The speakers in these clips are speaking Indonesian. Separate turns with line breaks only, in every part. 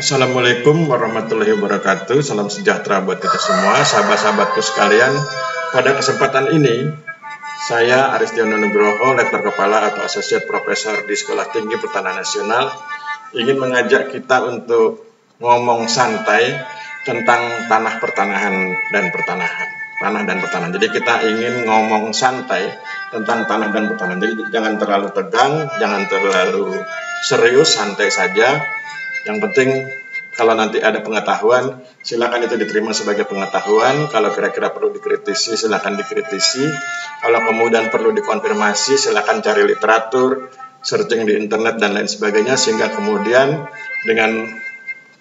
Assalamualaikum warahmatullahi wabarakatuh. Salam sejahtera buat kita semua, sahabat-sahabatku sekalian. Pada kesempatan ini, saya Aristiono Nugroho, Lektor Kepala atau Associate Professor di Sekolah Tinggi Pertanahan Nasional, ingin mengajak kita untuk ngomong santai tentang tanah pertanahan dan pertanahan. Tanah dan pertanahan. Jadi kita ingin ngomong santai tentang tanah dan pertanahan. Jadi jangan terlalu tegang, jangan terlalu serius, santai saja. Yang penting kalau nanti ada pengetahuan, silakan itu diterima sebagai pengetahuan. Kalau kira-kira perlu dikritisi, silakan dikritisi. Kalau kemudian perlu dikonfirmasi, silakan cari literatur, searching di internet dan lain sebagainya, sehingga kemudian dengan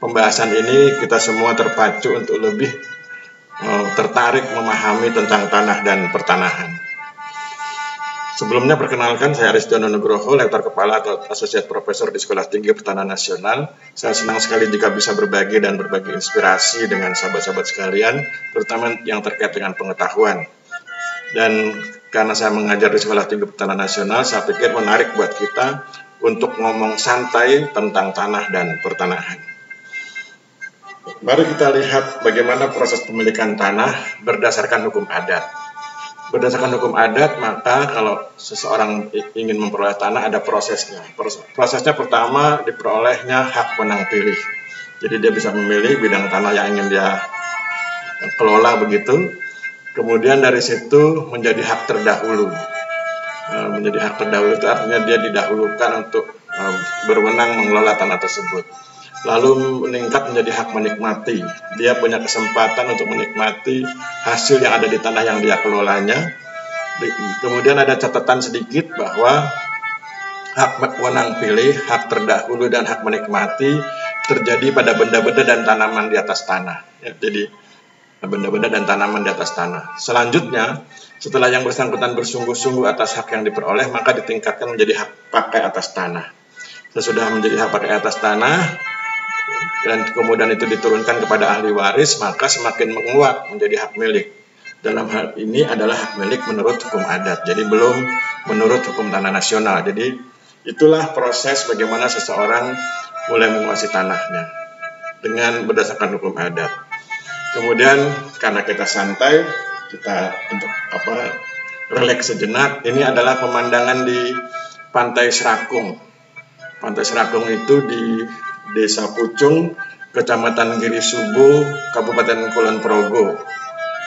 pembahasan ini kita semua terpacu untuk lebih tertarik memahami tentang tanah dan pertanahan. Sebelumnya perkenalkan, saya Aristiono Nugroho, Lektor Kepala atau Associate Professor di Sekolah Tinggi Pertanahan Nasional. Saya senang sekali jika bisa berbagi dan berbagi inspirasi dengan sahabat-sahabat sekalian, terutama yang terkait dengan pengetahuan. Dan karena saya mengajar di Sekolah Tinggi Pertanahan Nasional, saya pikir menarik buat kita untuk ngomong santai tentang tanah dan pertanahan. Mari kita lihat bagaimana proses pemilikan tanah berdasarkan hukum adat. Berdasarkan hukum adat, maka kalau seseorang ingin memperoleh tanah, ada prosesnya. Prosesnya pertama, diperolehnya hak menang pilih. Jadi dia bisa memilih bidang tanah yang ingin dia kelola begitu. Kemudian dari situ menjadi hak terdahulu. Menjadi hak terdahulu itu artinya dia didahulukan untuk berwenang mengelola tanah tersebut. Lalu meningkat menjadi hak menikmati. Dia punya kesempatan untuk menikmati hasil yang ada di tanah yang dia kelolanya. Kemudian ada catatan sedikit bahwa hak menang pilih, hak terdahulu, dan hak menikmati terjadi pada benda-benda dan tanaman di atas tanah. Ya, jadi benda-benda dan tanaman di atas tanah. Selanjutnya, setelah yang bersangkutan bersungguh-sungguh atas hak yang diperoleh, maka ditingkatkan menjadi hak pakai atas tanah. Sesudah menjadi hak pakai atas tanah, dan kemudian itu diturunkan kepada ahli waris, maka semakin menguat menjadi hak milik. Dalam hal ini adalah hak milik menurut hukum adat, jadi belum menurut hukum tanah nasional. Jadi itulah proses bagaimana seseorang mulai menguasai tanahnya dengan berdasarkan hukum adat. Kemudian karena kita santai, kita untuk relaks sejenak. Ini adalah pemandangan di Pantai Serakung. Pantai Serakung itu di Desa Pucung, Kecamatan Giri Subo, Kabupaten Kulon Progo.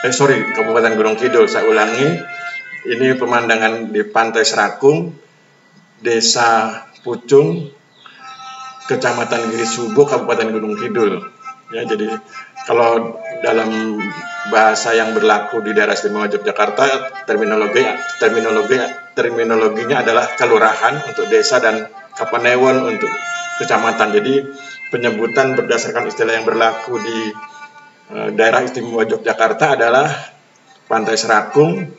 Kabupaten Gunung Kidul, saya ulangi. Ini pemandangan di Pantai Serakung, Desa Pucung, Kecamatan Giri Subo, Kabupaten Gunung Kidul. Ya, jadi kalau dalam bahasa yang berlaku di daerah istimewa Yogyakarta, terminologinya adalah kelurahan untuk desa dan kapanewon untuk kecamatan. Jadi penyebutan berdasarkan istilah yang berlaku di daerah istimewa Yogyakarta adalah Pantai Serakung,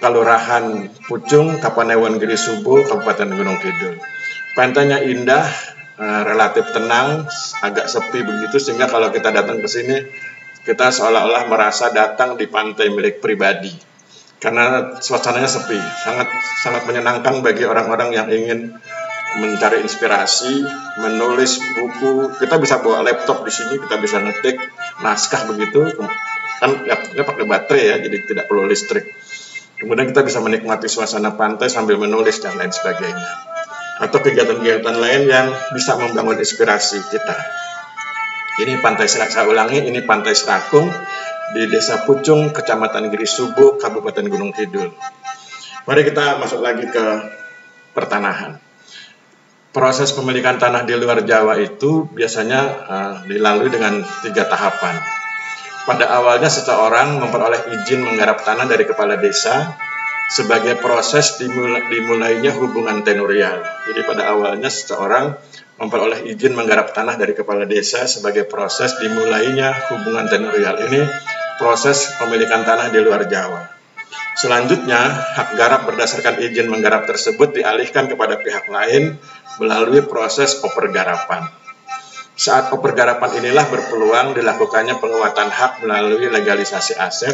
Kelurahan Pucung, Kapanewon Giri Subo, Kabupaten Gunung Kidul. Pantainya indah, relatif tenang, agak sepi begitu, sehingga kalau kita datang ke sini kita seolah-olah merasa datang di pantai milik pribadi. Karena suasananya sepi, sangat menyenangkan bagi orang-orang yang ingin mencari inspirasi, menulis buku. Kita bisa bawa laptop di sini, kita bisa ngetik naskah begitu. Kan laptopnya pakai baterai ya, jadi tidak perlu listrik. Kemudian kita bisa menikmati suasana pantai sambil menulis dan lain sebagainya. Atau kegiatan-kegiatan lain yang bisa membangun inspirasi kita. Ini Pantai Serakung, saya ulangi, ini Pantai Serakung di Desa Pucung, Kecamatan Giri Subo, Kabupaten Gunung Kidul. Mari kita masuk lagi ke pertanahan. Proses pemilikan tanah di luar Jawa itu biasanya dilalui dengan 3 tahapan. Pada awalnya seseorang memperoleh izin menggarap tanah dari kepala desa sebagai proses dimulainya hubungan tenurial. Jadi pada awalnya seseorang memperoleh izin menggarap tanah dari kepala desa sebagai proses dimulainya hubungan tenurial. Ini proses pemilikan tanah di luar Jawa. Selanjutnya, hak garap berdasarkan izin menggarap tersebut dialihkan kepada pihak lain melalui proses opergarapan. Saat opergarapan inilah berpeluang dilakukannya penguatan hak melalui legalisasi aset,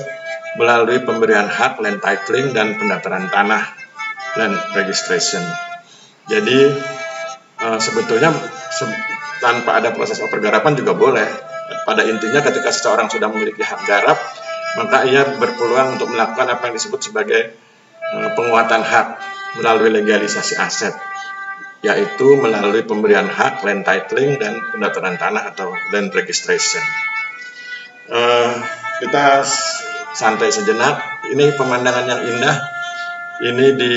melalui pemberian hak land titling dan pendaftaran tanah land registration. Jadi sebetulnya tanpa ada proses pergarapan juga boleh. Pada intinya ketika seseorang sudah memiliki hak garap, maka ia berpeluang untuk melakukan apa yang disebut sebagai penguatan hak melalui legalisasi aset, yaitu melalui pemberian hak, land titling, dan pendaftaran tanah atau land registration. Kita santai sejenak. Ini pemandangan yang indah. Ini di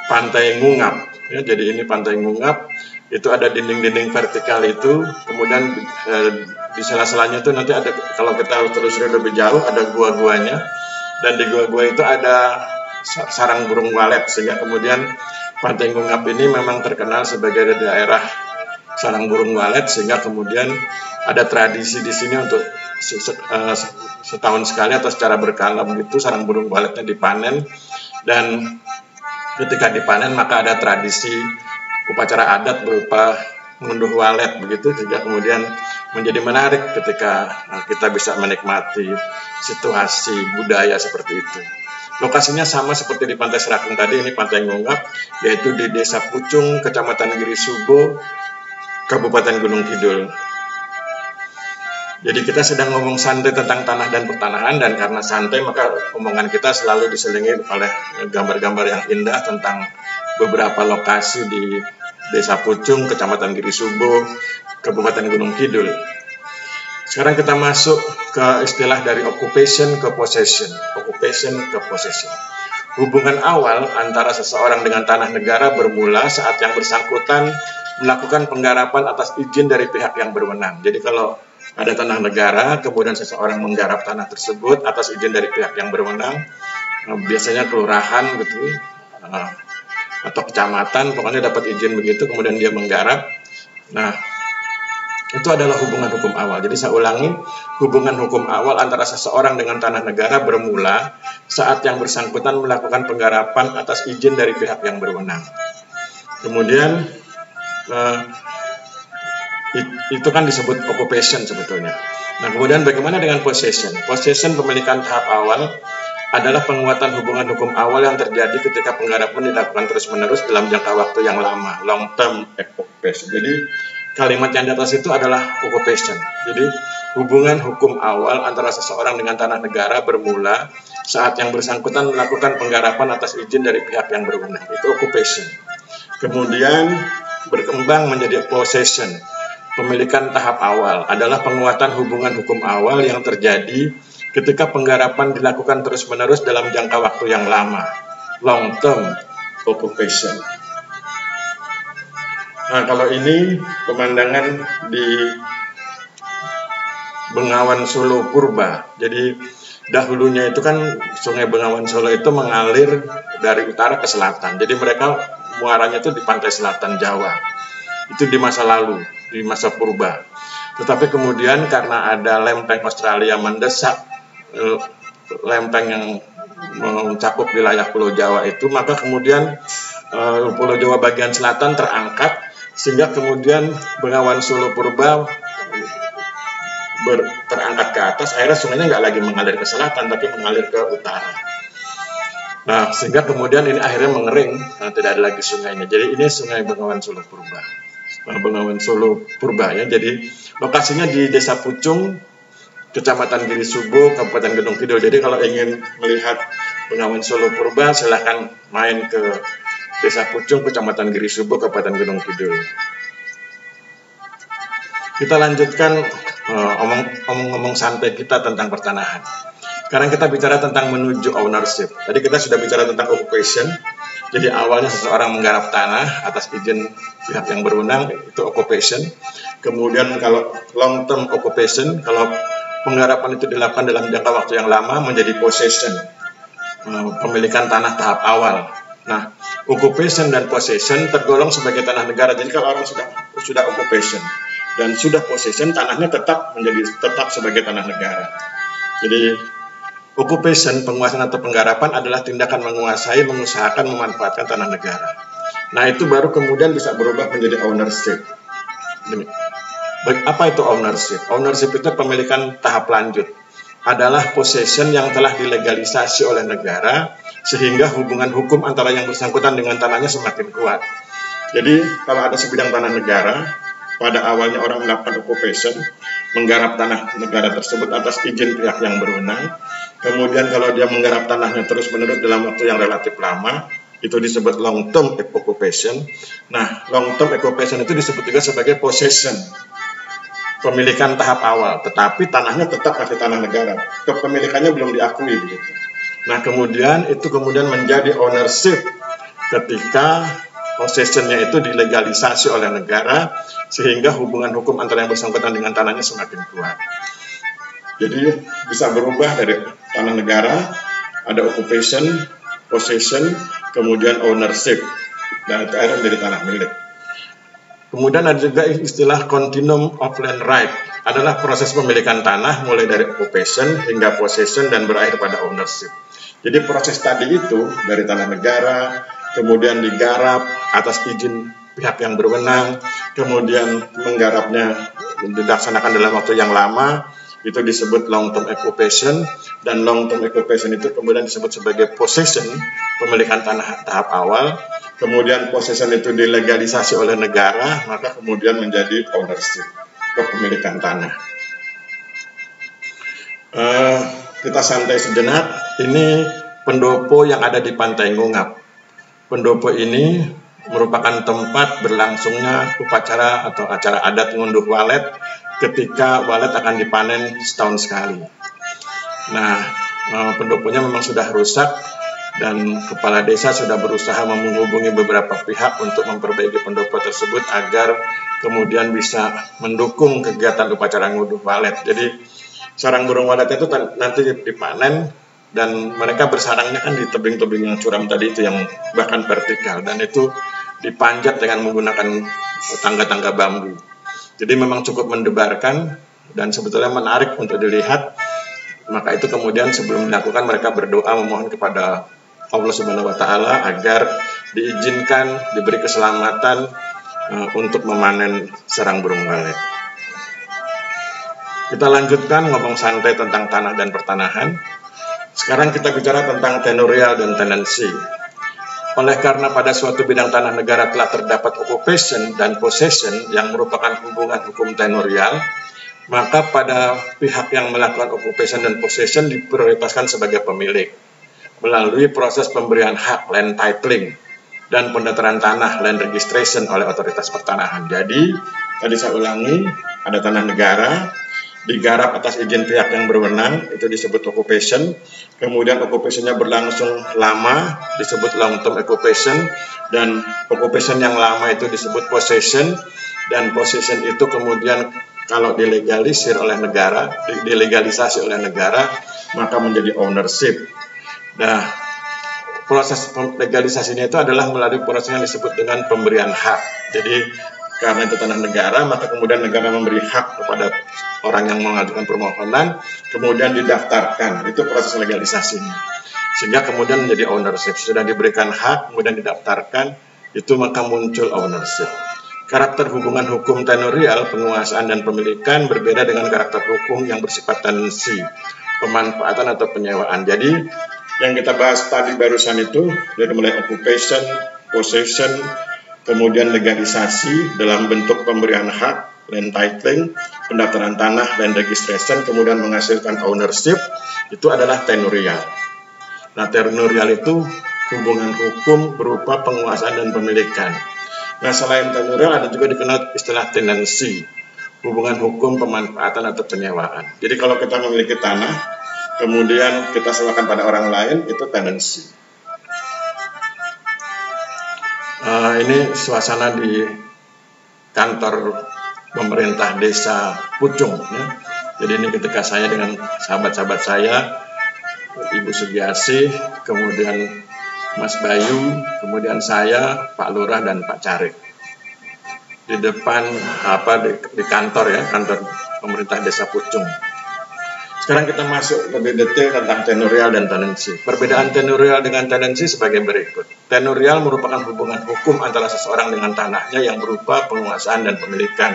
Pantai Ngungap. Ya, jadi ini Pantai Ngungap. Itu ada dinding-dinding vertikal itu, kemudian di sela-selanya itu nanti ada, kalau kita telusuri lebih jauh, ada gua-guanya, dan di gua-gua itu ada sarang burung walet, sehingga kemudian Pantai Ngungap ini memang terkenal sebagai daerah sarang burung walet, sehingga kemudian ada tradisi di sini untuk setahun sekali atau secara berkala begitu sarang burung waletnya dipanen, dan ketika dipanen maka ada tradisi upacara adat berupa mengunduh walet begitu, sehingga kemudian menjadi menarik ketika kita bisa menikmati situasi budaya seperti itu. Lokasinya sama seperti di Pantai Serakung tadi, ini Pantai Ngungap, yaitu di Desa Pucung, Kecamatan Giri Subo, Kabupaten Gunung Kidul. Jadi kita sedang ngomong santai tentang tanah dan pertanahan, dan karena santai maka omongan kita selalu diselingi oleh gambar-gambar yang indah tentang beberapa lokasi di Desa Pucung, Kecamatan Giri Subo, Kabupaten Gunung Kidul. Sekarang kita masuk ke istilah dari occupation ke possession. Occupation ke possession. Hubungan awal antara seseorang dengan tanah negara bermula saat yang bersangkutan melakukan penggarapan atas izin dari pihak yang berwenang. Jadi kalau ada tanah negara, kemudian seseorang menggarap tanah tersebut atas izin dari pihak yang berwenang, biasanya kelurahan gitu, atau kecamatan, pokoknya dapat izin begitu, kemudian dia menggarap. Nah, itu adalah hubungan hukum awal. Jadi saya ulangi, hubungan hukum awal antara seseorang dengan tanah negara bermula saat yang bersangkutan melakukan penggarapan atas izin dari pihak yang berwenang. Kemudian itu kan disebut occupation sebetulnya. Nah, kemudian bagaimana dengan possession? Possession, pemilikan tahap awal, adalah penguatan hubungan hukum awal yang terjadi ketika penggarapan dilakukan terus-menerus dalam jangka waktu yang lama, long term occupation. Jadi kalimat yang di atas itu adalah occupation. Jadi hubungan hukum awal antara seseorang dengan tanah negara bermula saat yang bersangkutan melakukan penggarapan atas izin dari pihak yang berwenang. Itu occupation. Kemudian berkembang menjadi possession. Pemilikan tahap awal adalah penguatan hubungan hukum awal yang terjadi ketika penggarapan dilakukan terus-menerus dalam jangka waktu yang lama, long term occupation. Nah, kalau ini pemandangan di Bengawan Solo Purba. Jadi dahulunya itu kan Sungai Bengawan Solo itu mengalir dari utara ke selatan. Jadi mereka muaranya itu di pantai selatan Jawa. Itu di masa lalu, di masa purba. Tetapi kemudian karena ada lempeng Australia mendesak lempeng yang mencakup wilayah Pulau Jawa itu, maka kemudian Pulau Jawa bagian selatan terangkat, sehingga kemudian Bengawan Solo Purba terangkat ke atas. Akhirnya sungainya nggak lagi mengalir ke selatan, tapi mengalir ke utara. Nah, sehingga kemudian ini akhirnya mengering, tidak ada lagi sungainya. Jadi ini Sungai Bengawan Solo Purba. Bengawan Solo Purba ya. Jadi lokasinya di Desa Pucung, Kecamatan Giri Subo, Kabupaten Gunung Kidul. Jadi kalau ingin melihat Bengawan Solo Purba, silahkan main ke Desa Pucung, Kecamatan Giri Subo, Kabupaten Gunung Kidul. Kita lanjutkan omong-omong santai kita tentang pertanahan. Sekarang kita bicara tentang menuju ownership. Tadi kita sudah bicara tentang occupation. Jadi awalnya seseorang menggarap tanah atas izin pihak yang berwenang, itu occupation. Kemudian kalau long term occupation, kalau penggarapan itu dilakukan dalam jangka waktu yang lama, menjadi possession, pemilikan tanah tahap awal. Nah, occupation dan possession tergolong sebagai tanah negara. Jadi kalau orang sudah occupation dan sudah possession, tanahnya tetap sebagai tanah negara. Jadi occupation, penguasaan atau penggarapan adalah tindakan menguasai, mengusahakan, memanfaatkan tanah negara. Nah, itu baru kemudian bisa berubah menjadi ownership. Apa itu ownership? Ownership itu pemilikan tahap lanjut. Adalah possession yang telah dilegalisasi oleh negara, sehingga hubungan hukum antara yang bersangkutan dengan tanahnya semakin kuat. Jadi kalau ada sebidang tanah negara, pada awalnya orang melakukan occupation, menggarap tanah negara tersebut atas izin pihak yang berwenang. Kemudian kalau dia menggarap tanahnya terus-menerus dalam waktu yang relatif lama, itu disebut long term occupation. Nah, long term occupation itu disebut juga sebagai possession, pemilikan tahap awal, tetapi tanahnya tetap masih tanah negara, kepemilikannya belum diakui begitu. Nah, kemudian itu menjadi ownership ketika possessionnya itu dilegalisasi oleh negara, sehingga hubungan hukum antara yang bersangkutan dengan tanahnya semakin kuat. Jadi bisa berubah dari tanah negara, ada occupation, possession, kemudian ownership, dan itu akhirnya menjadi tanah milik. Kemudian ada juga istilah continuum of land right, adalah proses pemilikan tanah mulai dari occupation hingga possession dan berakhir pada ownership. Jadi proses tadi itu dari tanah negara, kemudian digarap atas izin pihak yang berwenang, kemudian menggarapnya dilaksanakan dalam waktu yang lama, itu disebut long term occupation, dan long term occupation itu kemudian disebut sebagai possession, pemilikan tanah tahap awal. Kemudian possession itu dilegalisasi oleh negara, maka kemudian menjadi ownership, kepemilikan tanah. Kita santai sejenak. Ini pendopo yang ada di Pantai Ngungap. Pendopo ini merupakan tempat berlangsungnya upacara atau acara adat ngunduh walet ketika walet akan dipanen setahun sekali. Nah, pendoponya memang sudah rusak dan kepala desa sudah berusaha menghubungi beberapa pihak untuk memperbaiki pendopo tersebut agar kemudian bisa mendukung kegiatan upacara ngunduh walet. Jadi sarang burung walet itu nanti dipanen, dan mereka bersarangnya kan di tebing-tebing yang curam tadi itu, yang bahkan vertikal, dan itu dipanjat dengan menggunakan tangga-tangga bambu. Jadi memang cukup mendebarkan dan sebetulnya menarik untuk dilihat. Maka itu kemudian sebelum dilakukan mereka berdoa memohon kepada Allah Subhanahu wa Ta'ala agar diizinkan, diberi keselamatan untuk memanen sarang burung walet. Kita lanjutkan ngomong santai tentang tanah dan pertanahan. Sekarang kita bicara tentang tenurial dan tenancy. Oleh karena pada suatu bidang tanah negara telah terdapat occupation dan possession yang merupakan hubungan hukum tenurial, maka pada pihak yang melakukan occupation dan possession diprioritaskan sebagai pemilik melalui proses pemberian hak land titling dan pendaftaran tanah land registration oleh otoritas pertanahan. Jadi, tadi saya ulangi, ada tanah negara, digarap atas izin pihak yang berwenang, itu disebut occupation. Kemudian occupation-nya berlangsung lama, disebut long term occupation, dan occupation yang lama itu disebut possession, dan possession itu kemudian kalau dilegalisir oleh negara, dilegalisasi oleh negara, maka menjadi ownership. Nah, proses legalisasinya itu adalah melalui proses yang disebut dengan pemberian hak. Jadi karena itu tanah negara, maka kemudian negara memberi hak kepada orang yang mengajukan permohonan, kemudian didaftarkan. Itu proses legalisasinya. Sehingga kemudian menjadi ownership. Sudah diberikan hak, kemudian didaftarkan, itu maka muncul ownership. Karakter hubungan hukum tenurial, penguasaan dan pemilikan berbeda dengan karakter hukum yang bersifat tenancy, pemanfaatan atau penyewaan. Jadi yang kita bahas tadi barusan itu dari mulai occupation, possession, kemudian legalisasi dalam bentuk pemberian hak, land titling, pendaftaran tanah, land registration, kemudian menghasilkan ownership, itu adalah tenurial. Nah, tenurial itu hubungan hukum berupa penguasaan dan pemilikan. Nah, selain tenurial ada juga dikenal istilah tenancy, hubungan hukum pemanfaatan atau penyewaan. Jadi kalau kita memiliki tanah, kemudian kita sewakan pada orang lain, itu tenancy. Ini suasana di kantor pemerintah desa Pucung. Ya. Jadi ini ketika saya dengan sahabat-sahabat saya, Ibu Sugiasi, kemudian Mas Bayu, kemudian saya, Pak Lurah dan Pak Carik. Di depan di kantor ya, kantor pemerintah desa Pucung. Sekarang kita masuk lebih detail tentang tenurial dan tenancy. Perbedaan tenurial dengan tenancy sebagai berikut. Tenurial merupakan hubungan hukum antara seseorang dengan tanahnya yang berupa penguasaan dan pemilikan.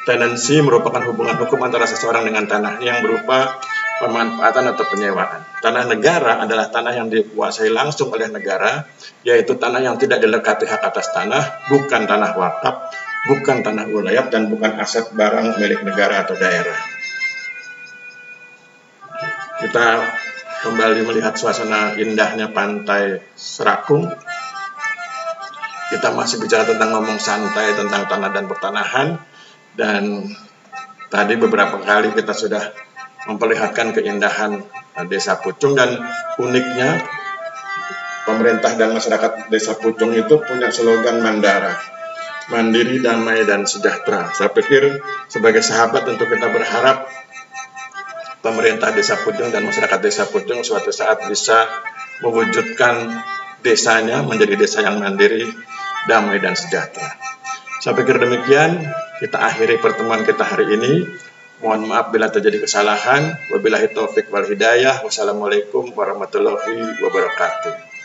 Tenancy merupakan hubungan hukum antara seseorang dengan tanahnya yang berupa pemanfaatan atau penyewaan. Tanah negara adalah tanah yang dikuasai langsung oleh negara, yaitu tanah yang tidak dilekati hak atas tanah, bukan tanah wakaf, bukan tanah wilayah, dan bukan aset barang milik negara atau daerah. Kita kembali melihat suasana indahnya pantai Serakung. Kita masih bicara tentang ngomong santai tentang tanah dan pertanahan, dan tadi beberapa kali kita sudah memperlihatkan keindahan Desa Pucung, dan uniknya pemerintah dan masyarakat Desa Pucung itu punya slogan Mandara, mandiri, damai, dan sejahtera. Saya pikir sebagai sahabat tentu kita berharap pemerintah Desa Pucung dan masyarakat Desa Pucung suatu saat bisa mewujudkan desanya menjadi desa yang mandiri, damai, dan sejahtera. Saya pikir demikian, kita akhiri pertemuan kita hari ini. Mohon maaf bila terjadi kesalahan. Wabillahi taufik wal hidayah. Wassalamualaikum warahmatullahi wabarakatuh.